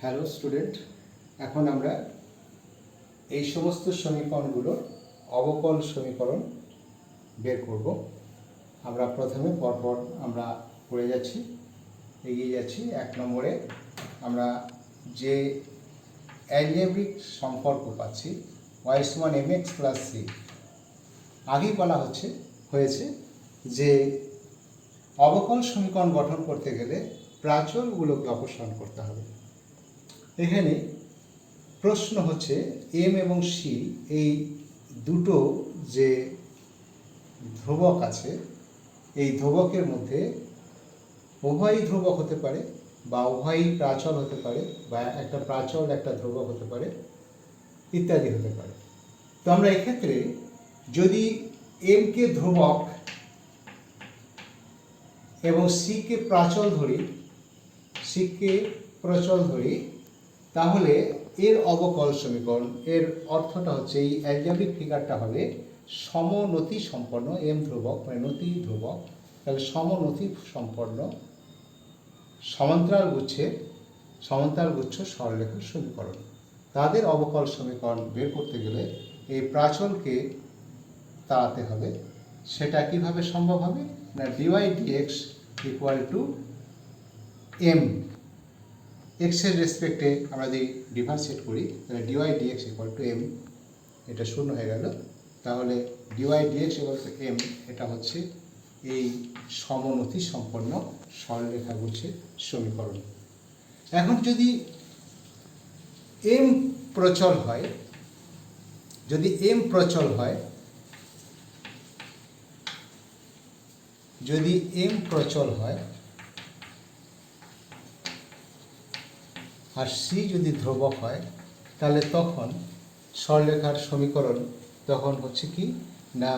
Hello student, এখন আমরা এই সমস্ত সমীকরণগুলোর অবকল সমীকরণ বের করব। আমরা প্রথমে পরপর আমরা পড়ে যাচ্ছি, এগিয়ে যাচ্ছি। 1 নম্বরে আমরা যে অ্যালজেব্রিক সম্পর্ক পাচ্ছি y=mx + c, আগেই বলা হয়েছে যে অবকল সমীকরণ গঠন করতে গেলে প্রাচলগুলোকে অপসারণ করতে হবে। এখানে প্রশ্ন হচ্ছে এম এবং সি এই দুটো যে ধ্রুবক আছে, এই ধ্রুবকের মধ্যে উভয়ই ধ্রুবক হতে পারে বা উভয়ই প্রাচল হতে পারে বা একটা প্রাচল একটা ধ্রুবক হতে পারে ইত্যাদি হতে পারে। তো আমরা এক্ষেত্রে যদি এমকে ধ্রুবক এবং সিকে প্রাচল ধরি, তাহলে এর অবকল সমীকরণ, এর অর্থটা হচ্ছে এই অ্যালজেব্রিক ফিগারটা হবে সমনতি সম্পন্ন এম ধ্রুবক মানে নতি ধ্রুবক, তাহলে সমনতি সম্পন্ন সমান্তরাল গুচ্ছ সরলরেখার সমীকরণ। তাদের অবকল সমীকরণ বের করতে গেলে এই প্রাচলকে তাড়াতে হবে। সেটা কিভাবে সম্ভব হবে না, ডিওয়াই ডিএক্স = এম, এক্সের রেসপেক্টে আমরা যদি ডিফারেন্সিয়েট করি তাহলে ডিওয়াই ডিএক্স = এম, এটা শূন্য হয়ে গেল। তাহলে ডিওয়াই ডিএক্স = এম, এটা হচ্ছে এই সমনতি সম্পন্ন সরলরেখা গুচ্ছের সমীকরণ। এখন যদি এম প্রচল হয়, আর সি যদি ধ্রুবক হয়, তাহলে তখন সরলরেখার সমীকরণ তখন হচ্ছে কি না,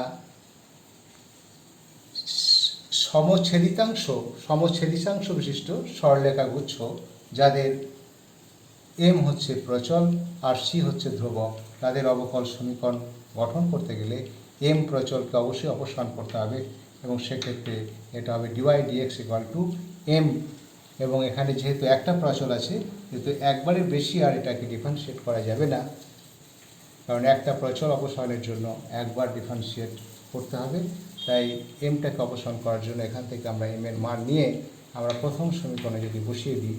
সমছেদিতাংশ বিশিষ্ট সরলরেখা গুচ্ছ যাদের এম হচ্ছে প্রচল আর সি হচ্ছে ধ্রুবক, তাদের অবকল সমীকরণ গঠন করতে গেলে এম প্রচলকে অবশ্যই অপসারণ করতে হবে এবং সেক্ষেত্রে এটা হবে ডিওয়াই ডিএক্স = এম। এবং এখানে যেহেতু একটা প্রচল আছে, যেহেতু একবারের বেশি আর এটাকে ডিফারেন্সিয়েট করা যাবে না, কারণ একটা প্রচল অপসারণের জন্য একবার ডিফারেন্সিয়েট করতে হবে। তাই এমটাকে অপসারণ করার জন্য এখান থেকে আমরা এম এর মান নিয়ে আমরা প্রথম সমীকরণে যদি বসিয়ে দিই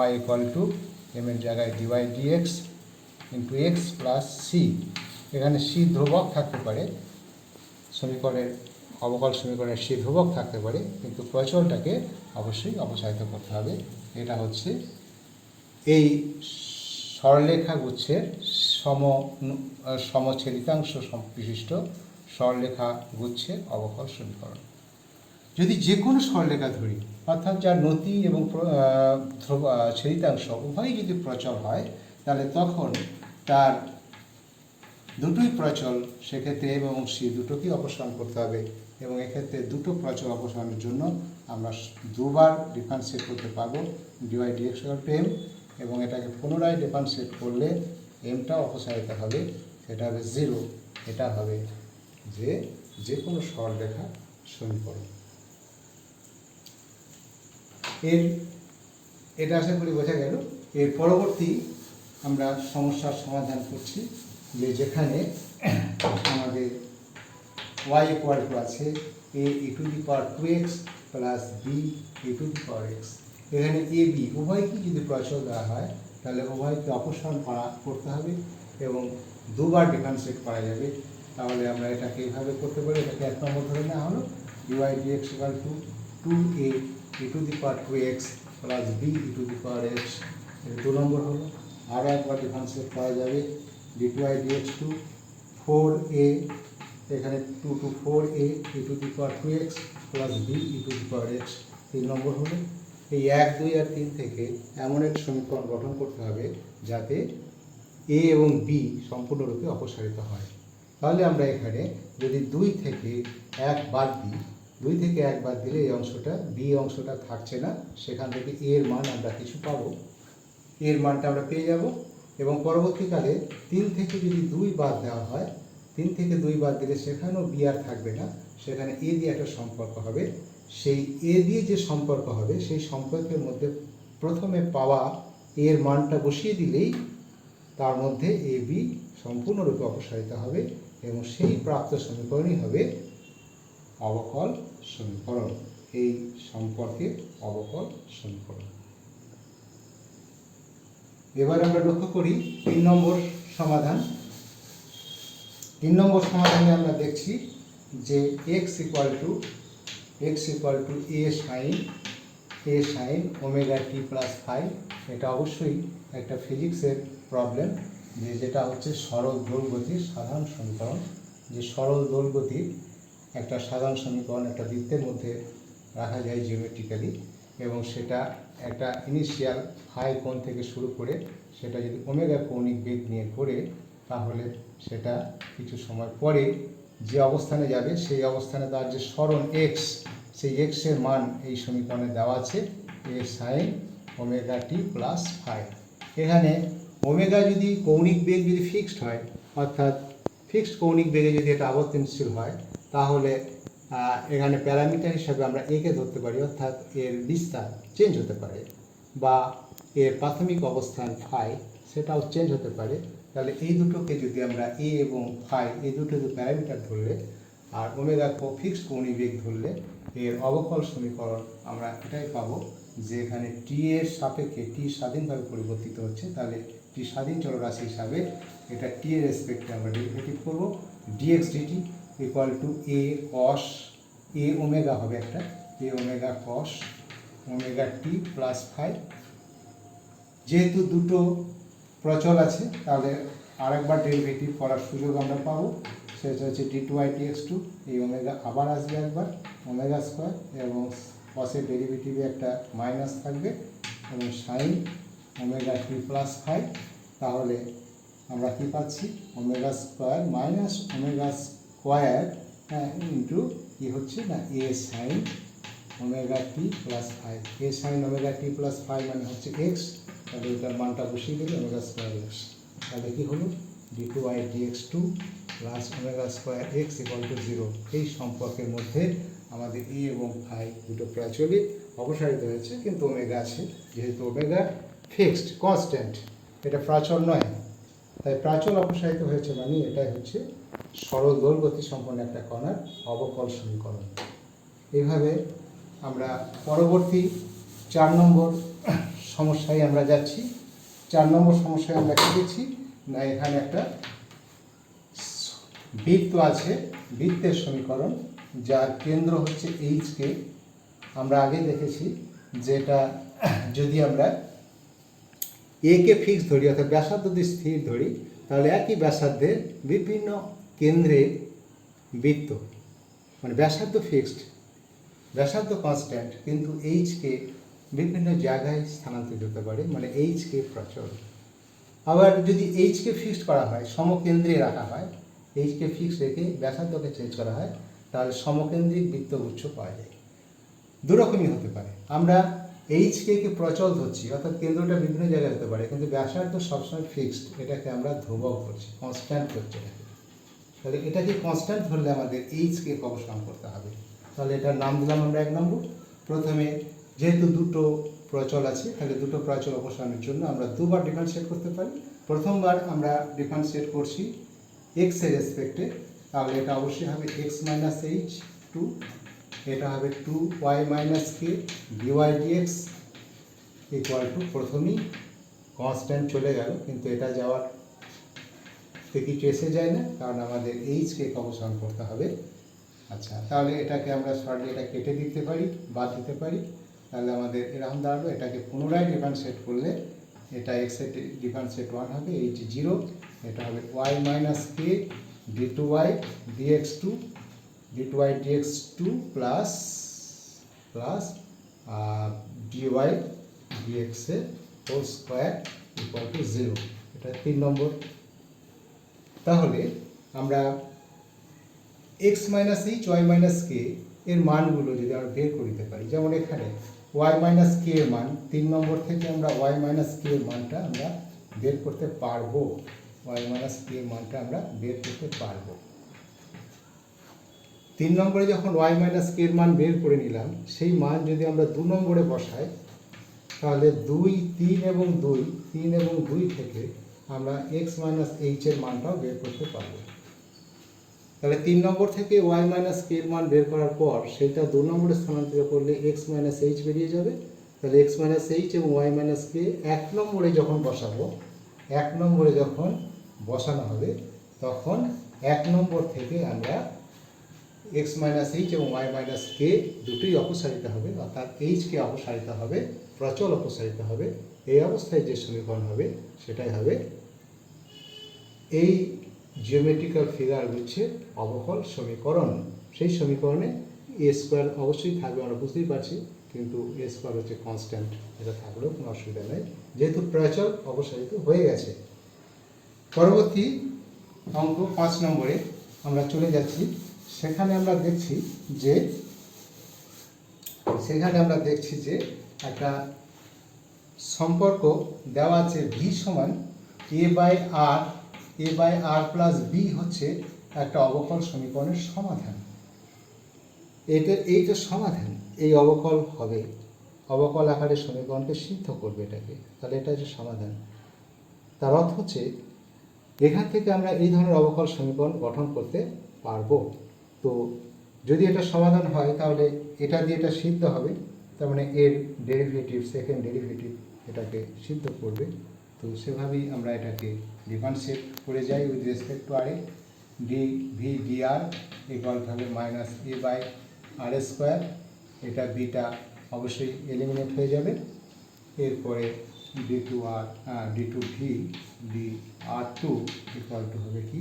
y = এম এর জায়গায় ডিওয়াই ডিএক্স × x + c, এখানে c ধ্রুবক থাকতে পারে, সমীকরণের অবকল সমীকরণের c ধ্রুবক থাকতে পারে, কিন্তু প্রচলটাকে অবশ্যই অপসারিত করতে হবে। এটা হচ্ছে এই সরলরেখা গুচ্ছের সমছেদিতাংশ বিশিষ্ট সরলরেখা গুচ্ছের অবকল সমীকরণ। যদি যে কোনো সরলরেখা ধরি, অর্থাৎ যার নতি এবং ছেদিতাংশ উভয়ই যদি প্রচল হয়, তাহলে তখন তার দুটোই প্রচল, সেক্ষেত্রে এম এবং সি দুটোকেই অপসারণ করতে হবে। এবং এক্ষেত্রে দুটো প্রচল অপসারণের জন্য আমরা দুবার ডিফারেন্সিয়েট করতে পারবো ডিওয়াই ডিএক্স = এম, এবং এটাকে পুনরায় ডিফারেন্সিয়েট করলে এমটা অপসারিত হবে, সেটা হবে 0। এটা হবে যে কোনো সরলরেখা সমীকরণ। এটা আশা করি বোঝা গেল। এর পরবর্তী আমরা সমস্যার সমাধান করছি, যে যেখানে আমাদের y = আছে a e⁴ + b e⁴x, এখানে a b উভয়কে যদি প্রচল দেওয়া হয়, তাহলে উভয়কে অপসারণ করতে হবে এবং দুবার ডিফারেন্সিয়েট করা যাবে। তাহলে আমরা এটাকে এইভাবে করতে পারি। এটাকে 1 নম্বর ধরে নেওয়া হলো, dy dx = 2a e⁴x + b e⁴x, 2 নম্বর হলো। আরও একবার ডিফারেন্সিয়েট করা যাবে, ডিওয়াই ডিএক্স 4a, এখানে 2 to 4a e⁴x + b e⁴x, 3 নম্বর হলো। এই 1, 2 আর 3 থেকে এমন এক সমীকরণ গঠন করতে হবে যাতে a এবং b সম্পূর্ণরূপে অপসারিত হয়। তাহলে আমরা এখানে যদি 2 থেকে 1 বাদ দিলে এই অংশটা, b অংশটা থাকছে না, সেখান থেকে a এর মান আমরা কিছু পাবো, এর মানটা আমরা পেয়ে যাব। এবং পরবর্তীকালে 3 থেকে যদি 2 বাদ দেওয়া হয়, 3 থেকে 2 বাদ দিলে সেখানেও বি আর থাকবে না, সেখানে এ দিয়ে একটা সম্পর্ক হবে। সেই এ দিয়ে যে সম্পর্ক হবে, সেই সম্পর্কের মধ্যে প্রথমে পাওয়া এর মানটা বসিয়ে দিলেই তার মধ্যে এ বি সম্পূর্ণরূপে অপসারিত হবে এবং সেই প্রাপ্ত সমীকরণই হবে অবকল সমীকরণ, এই সম্পর্কের অবকল সমীকরণ। এবার আমরা লক্ষ্য করি 3 নম্বর সমাধান। 3 নম্বর সমাধানে আমরা দেখছি যে x equal to a sine omega T plus phi. এটা অবশ্যই একটা ফিজিক্সের প্রবলেম, যেটা হচ্ছে সরল দোলগতির সাধারণ সমীকরণ। যে সরল দোলগতির একটা সাধারণ সমীকরণ একটা বৃত্তের মধ্যে রাখা যায় জিওমেট্রিক্যালি, এবং সেটা একটা ইনিশিয়াল ফাই কোণ থেকে শুরু করে সেটা যদি ওমেগা কৌণিক বেগ নিয়ে ঘোরে, তাহলে সেটা কিছু সময় পরে যে অবস্থানে যাবে সেই অবস্থানে তার যে সরণ এক্স, সেই এক্সের মান এই সমীকরণে দেওয়া আছে এ sine omega T plus phi. এখানে ওমেগা যদি কৌণিক বেগ যদি ফিক্সড হয়, অর্থাৎ ফিক্সড কৌণিক বেগে যদি এটা আবর্তনশীল হয়, তাহলে এখানে প্যারামিটার হিসাবে আমরা একে ধরতে পারি, অর্থাৎ এর বিস্তার চেঞ্জ হতে পারে বা এর প্রাথমিক অবস্থান ফাই সেটাও চেঞ্জ হতে পারে। তাহলে এই দুটোকে যদি আমরা এ এবং ফাই এই দুটো প্যারামিটার ধরলে আর ওমেগা ফিক্সড কৌণিক বেগ ধরলে এর অবকল সমীকরণ আমরা এটাই পাবো যে এখানে টি এর সাপেক্ষে টি স্বাধীনভাবে পরিবর্তিত হচ্ছে, তাহলে টি স্বাধীন চলরাশি হিসাবে এটা টি এর রেসপেক্টে আমরা ডেরিভেটিভ করব। DX DT equal to A cos A omega হবে একটা A omega cos omega T plus phi. যেহেতু দুটো প্রচল আছে, তাহলে আরেকবার ডেরিভেটিভ করার সুযোগ আমরা পাবো, সেটা হচ্ছে D two I DX two, এই ওমেগা আবার আসবে একবার ওমেগা স্কোয়ার, এবং কসের ডেরিভেটিভে একটা মাইনাস থাকবে এবং sine omega T plus phi. তাহলে আমরা কী পাচ্ছি, omega square minus omega square into কী হচ্ছে না A sine omega T plus phi. A sine omega T plus phi মানে হচ্ছে এক্স, তাহলে এটার মানটা বসিয়ে দিলে ওমেগা স্কোয়ার এক্স। তাহলে কী হলো, D two I DX two plus omega square X equal to 0। এই সম্পর্কের মধ্যে আমাদের ই এবং ফাই দুটো প্রাচলই অপসারিত হয়েছে, কিন্তু ওমেগা আছে, যেহেতু ওমেগা ফিক্সড কনস্ট্যান্ট, এটা প্রাচল নয়, তাই প্রাচল অপসারিত হয়েছে মানে এটাই হচ্ছে সরল দোলগতি সম্পন্ন একটা কণার অবকল সমীকরণ। এইভাবে আমরা পরবর্তী 4 নম্বর সমস্যায় আমরা যাচ্ছি। 4 নম্বর সমস্যায় আমরা কী দেখছি না, এখানে একটা বৃত্ত আছে, বৃত্তের সমীকরণ যার কেন্দ্র হচ্ছে এইচকে। আমরা আগে দেখেছি যেটা যদি আমরা একে ফিক্স ধরি, অর্থাৎ ব্যাসার্ধ যদি স্থির ধরি, তাহলে একই ব্যাসার্ধের বিভিন্ন কেন্দ্রে বৃত্ত, মানে ব্যাসার্ধ ফিক্সড, ব্যাসার্ধ কনস্ট্যান্ট, কিন্তু এইচকে বিভিন্ন জায়গায় স্থানান্তরিত হতে পারে, মানে এইচকে প্রচল। আবার যদি এইচকে ফিক্সড করা হয়, সমকেন্দ্রে রাখা হয়, এইচকে ফিক্সড রেখে ব্যাসার্ধকে চেঞ্জ করা হয়, তাহলে সমকেন্দ্রিক বৃত্তগুচ্ছ পাওয়া যায়। দুরকমই হতে পারে। আমরা এইচকে প্রচল ধরছি, অর্থাৎ কেন্দ্রটা বিভিন্ন জায়গায় হতে পারে, কিন্তু ব্যাসার্ধ সবসময় ফিক্সড, এটাকে আমরা ধ্রুবক ধরছি, কনস্ট্যান্ট ধরছি এটাকে। তাহলে এটাকে কনস্ট্যান্ট ধরলে আমাদের এইচকে অবসান করতে হবে। তাহলে এটার নাম দিলাম আমরা 1 নম্বর। প্রথমে যেহেতু দুটো প্রচল আছে, তাহলে দুটো প্রচল অপসারণের জন্য আমরা দুবার ডিফারেন্সিয়েট করতে পারি। প্রথমবার আমরা ডিফারেন্সিয়েট করছি এক্স এর রেসপেক্টে, তাহলে এটা অবশ্যই হবে এক্স মাইনাস এইচ টু, এটা হবে 2y minus K DY DX equal to, প্রথমেই কনস্ট্যান্ট চলে গেল, কিন্তু এটা যাওয়ার থেকে কিছু এসে যায় না, কারণ আমাদের এইচকে অবসান করতে হবে। আচ্ছা, তাহলে এটাকে আমরা সরাসরি এটা কেটে দিতে পারি, বাদ দিতে পারি। তাহলে আমাদের এরকম দাঁড়ালো, এটাকে পুনরায় ডিফারেন্সিয়েট করলে এটা এক্স এর ডিফারেন্সিয়েট 1 হবে, এইচ 0, এটা হবে y minus K D two Y D X two, D two Y D X two plus plus D Y D X এর হোল স্কোয়ার ইকুয়াল টু 0। এটা 3 নম্বর। তাহলে আমরা X minus H Y minus K এর মানগুলো যদি আমরা বের করতে পারি, যেমন এখানে ওয়াই মাইনাস কে এর মান 3 নম্বর থেকে আমরা ওয়াই মাইনাস কে এর মানটা আমরা বের করতে পারবো, ওয়াই মাইনাস কে এর মানটা আমরা বের করতে পারবো। 3 নম্বরে যখন ওয়াই মাইনাস কে এর মান বের করে নিলাম, সেই মান যদি আমরা 2 নম্বরে বসাই, তাহলে 2, 3 এবং 2 থেকে আমরা x মাইনাস এইচ এর মানটাও বের করতে পারবো। তাহলে 3 নম্বর থেকে y মাইনাস কে এর মান বের করার পর সেটা 2 নম্বরে স্থানান্তরিত করলে x মাইনাস এইচ বেরিয়ে যাবে। তাহলে x মাইনাস এইচ এবং y মাইনাস কে 1 নম্বরে যখন বসাবো, 1 নম্বরে যখন বসানো হবে তখন 1 নম্বর থেকে আমরা x মাইনাস এইচ এবং y মাইনাস কে দুটোই অপসারিত হবে, অর্থাৎ এইচ কে অপসারিত হবে, প্রচল অপসারিত হবে। এই অবস্থায় যে সমীকরণ হবে সেটাই হবে এই জিওমেট্রিক্যাল ফিগার হচ্ছে অবকল সমীকরণ। সেই সমীকরণে এ স্কোয়ার অবশ্যই থাকবে, আমরা বুঝতেই পারছি, কিন্তু এ স্কোয়ার হচ্ছে কনস্ট্যান্ট, এটা থাকলেও কোনো অসুবিধা নেই যেহেতু প্রচল অপসারিত হয়ে গেছে। পরবর্তী অঙ্ক 5 নম্বরে আমরা চলে যাচ্ছি। সেখানে আমরা দেখছি যে একটা সম্পর্ক দেওয়া আছে v সমান a by R plus B হচ্ছে একটা অবকল সমীকরণের সমাধান। এইটা সমাধান, এই অবকল হবে, অবকল আকারে সমীকরণকে সিদ্ধ করবে এটাকে, তাহলে এটা হচ্ছে সমাধান। তার অর্থ হচ্ছে এখান থেকে আমরা এই ধরনের অবকল সমীকরণ গঠন করতে পারবো। তো যদি এটা সমাধান হয় তাহলে এটা দিয়ে এটা সিদ্ধ হবে, তার মানে এর ডেরিভেটিভ, সেকেন্ড ডেরিভেটিভ এটাকে সিদ্ধ করবে। তো সেভাবেই আমরা এটাকে ডিফারেন্সিয়েট করে যাই উইথ রেসপেক্ট টু আর এ। D v d r equal হবে minus a by r square, এটা বিটা অবশ্যই এলিমিনেট হয়ে যাবে। এরপরে d two v d r two equal to হবে কি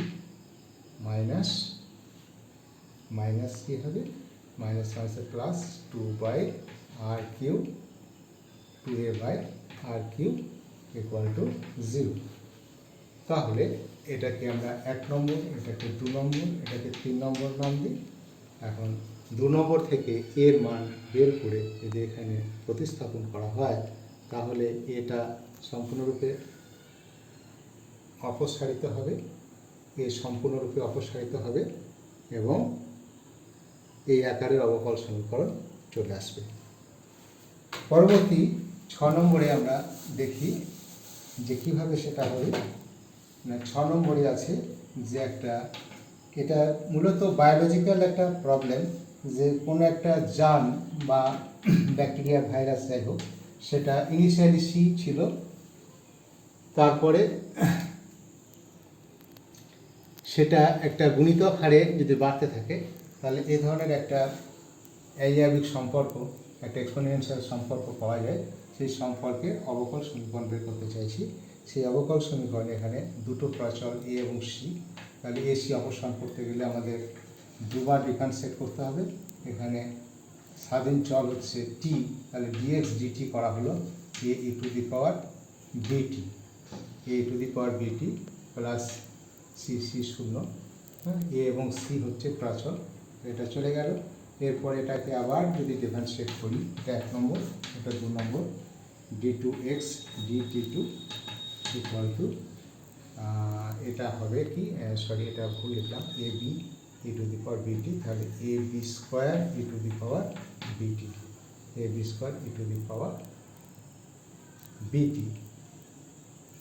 মাইনাস কি হবে, minus plus 2 by r cube, 2a by r cube equal to 0। তাহলে এটাকে আমরা 1 নম্বর, এটাকে 2 নম্বর, এটাকে 3 নম্বর নাম দিই। এখন 2 নম্বর থেকে এর মান বের করে যদি এখানে প্রতিস্থাপন করা হয় তাহলে এটা সম্পূর্ণরূপে অপসারিত হবে, সম্পূর্ণরূপে অপসারিত হবে এবং এই আকারের অবকল সমীকরণ চলে আসবে। পরবর্তী 6 নম্বরে আমরা দেখি যে কিভাবে সেটা হবে। 6 নম্বরে আছে যে এটা মূলত বায়োলজিক্যাল একটা প্রবলেম, যে কোনো একটা জার্ম বা ব্যাকটেরিয়া, ভাইরাস যাই হোক, সেটা ইনিশিয়ালি সি ছিল, তারপরে সেটা একটা গুণিতক হারে যদি বাড়তে থাকে তাহলে এই ধরনের একটা অ্যালজেব্রিক সম্পর্ক, একটা এক্সপোনেনশিয়াল সম্পর্ক পাওয়া যায়। সেই সম্পর্কে অবকল সমীকরণ বের করতে চাইছি। সেই অবকল সমীকরণে এখানে দুটো প্রচল এ এবং সি, তাহলে এ সি অপসারণ করতে গেলে আমাদের দুবার ডিফারেন্সিয়েট করতে হবে। এখানে স্বাধীন চল হচ্ছে টি, তাহলে ডিএক্স ডিটি করা হলো এ টু দি পাওয়ার বিটি, বিটি প্লাস সি শূন্য, এ এবং সি হচ্ছে প্রাচল, এটা চলে গেল। এরপর এটাকে আবার যদি ডিফারেন্সিয়েট করি, এটা 1 নম্বর, এটা 2 number, d two x d two equal to, এটা হবে কি, এটা ভুল লিখলাম, A B E to the power b t, তাহলে a b square e to the power b t, a b square e to the power b t,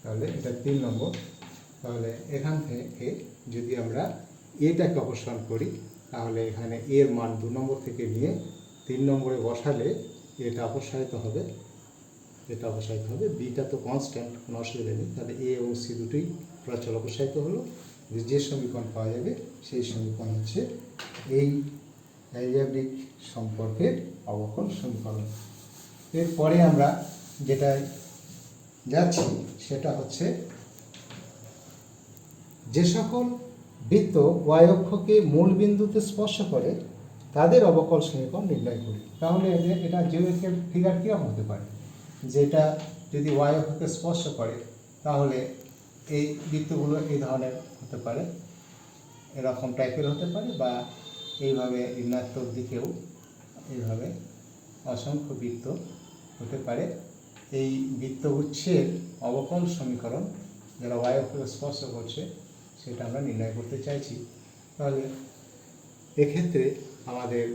তাহলে এটা 3 number. তাহলে এখান থেকে যদি আমরা এটাকে অপসারণ করি তাহলে এখানে এর মান 2 নম্বর থেকে নিয়ে 3 নম্বরে বসালে এটা অপসারিত হবে, বিটা তো কনস্ট্যান্ট, কোনো অসুবিধা নেই। তাহলে এ এবং সি দুটোই প্রচল অপসারিত হলো। যে সমীকরণ পাওয়া যাবে সেই সমীকরণ হচ্ছে এই অ্যালজেব্রিক সম্পর্কের অবকল সমীকরণ। এরপরে আমরা যেটা যাচ্ছি সেটা হচ্ছে যে সকল বৃত্ত ওয়াই অক্ষকে মূল বিন্দুতে স্পর্শ করে তাদের অবকল সমীকরণ নির্ণয় করি। তাহলে এটা জিওমেট্রিক্যাল ফিগার কীরকম হতে পারে, যেটা যদি ওয়াই অক্ষকে স্পর্শ করে তাহলে এই বৃত্তগুলো এই ধরনের হতে পারে, এরকম টাইপের হতে পারে, বা এইভাবে ঋণাত্মক দিকেও এইভাবে অসংখ্য বৃত্ত হতে পারে। এই বৃত্তগুচ্ছের অবকল সমীকরণ যারা ওয়াই অক্ষকে স্পর্শ করছে সেটা আমরা নির্ণয় করতে চাইছি। তাহলে এক্ষেত্রে আমাদের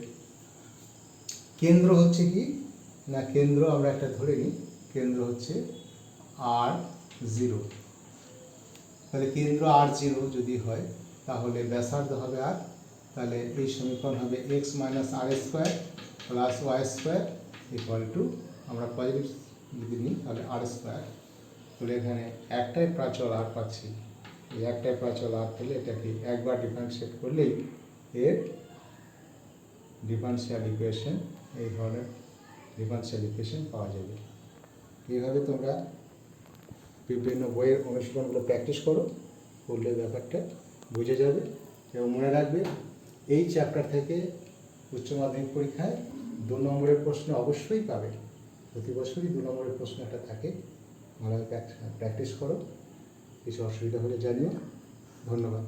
কেন্দ্র হচ্ছে কি না, কেন্দ্র আমরা একটা ধরে নিই কেন্দ্র হচ্ছে R0। তাহলে কেন্দ্র R0 যদি হয় তাহলে ব্যাসার্ধ হবে R, তাহলে এই সমীকরণ হবে x minus R square plus Y square equal to, আমরা পজিটিভ যদি নিই তাহলে আর স্কোয়ার। তাহলে এখানে একটাই প্রাচল আর পাচ্ছি, এই একটাই প্রাচল আর পেলে এটাকে একবার ডিফারেন্সিয়েট করলেই এর ডিফারেন্সিয়াল ইকুয়েশন, এই ধরনের ডিফারেন্সিয়াল ইকুয়েশন পাওয়া যাবে। এইভাবে তোমরা বিভিন্ন বইয়ের অনুশীলনগুলো প্র্যাকটিস করো, করলে ব্যাপারটা বুঝে যাবে। এবং মনে রাখবে এই চ্যাপ্টার থেকে উচ্চ মাধ্যমিক পরীক্ষায় 2 নম্বরের প্রশ্ন অবশ্যই পাবে, প্রতি বছরই 2 নম্বরের প্রশ্ন একটা থাকে। ভালোভাবে প্র্যাকটিস করো, কিছু অসুবিধা হলে জানিও। ধন্যবাদ।